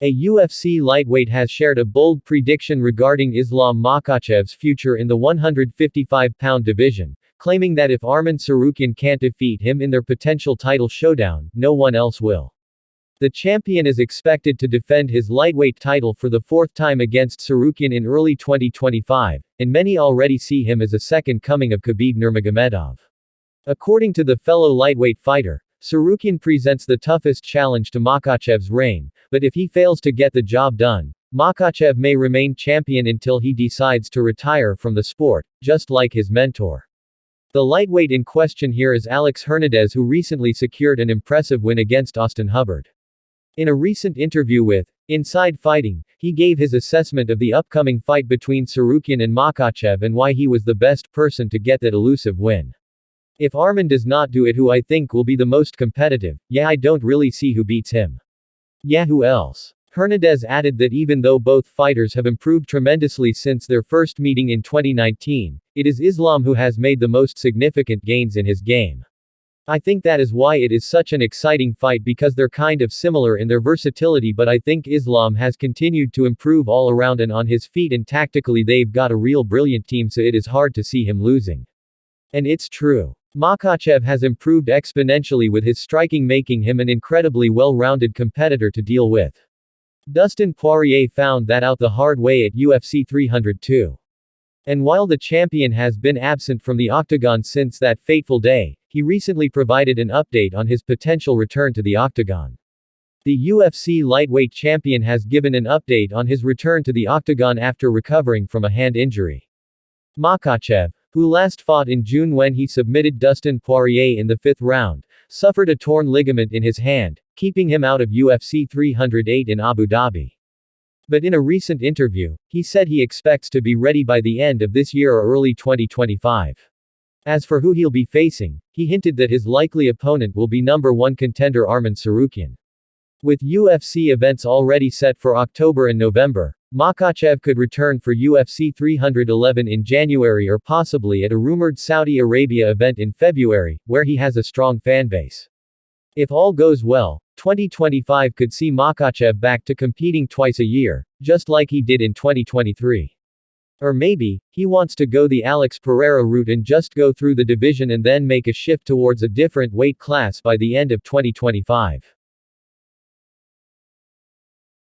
A UFC lightweight has shared a bold prediction regarding Islam Makhachev's future in the 155-pound division, claiming that if Arman Tsarukyan can't defeat him in their potential title showdown, no one else will. The champion is expected to defend his lightweight title for the fourth time against Tsarukyan in early 2025, and many already see him as a second coming of Khabib Nurmagomedov. According to the fellow lightweight fighter, Tsarukyan presents the toughest challenge to Makhachev's reign, but if he fails to get the job done, Makhachev may remain champion until he decides to retire from the sport, just like his mentor. The lightweight in question here is Alex Hernadez, who recently secured an impressive win against Austin Hubbard. In a recent interview with Inside Fighting, he gave his assessment of the upcoming fight between Tsarukyan and Makhachev and why he was the best person to get that elusive win. If Arman does not do it, who I think will be the most competitive? Yeah, I don't really see who beats him. Yeah, who else? Hernandez added that even though both fighters have improved tremendously since their first meeting in 2019, it is Islam who has made the most significant gains in his game. I think that is why it is such an exciting fight, because they're kind of similar in their versatility, but I think Islam has continued to improve all around and on his feet, and tactically they've got a real brilliant team, so it is hard to see him losing. And it's true. Makhachev has improved exponentially with his striking, making him an incredibly well-rounded competitor to deal with. Dustin Poirier found that out the hard way at UFC 302. And while the champion has been absent from the octagon since that fateful day, he recently provided an update on his potential return to the octagon. The UFC lightweight champion has given an update on his return to the octagon after recovering from a hand injury. Makhachev, who last fought in June when he submitted Dustin Poirier in the 5th round, suffered a torn ligament in his hand, keeping him out of UFC 308 in Abu Dhabi. But in a recent interview, he said he expects to be ready by the end of this year or early 2025. As for who he'll be facing, he hinted that his likely opponent will be number 1 contender Arman Tsarukyan. With UFC events already set for October and November, Makhachev could return for UFC 311 in January, or possibly at a rumored Saudi Arabia event in February, where he has a strong fanbase. If all goes well, 2025 could see Makhachev back to competing twice a year, just like he did in 2023. Or maybe, he wants to go the Alex Pereira route and just go through the division and then make a shift towards a different weight class by the end of 2025.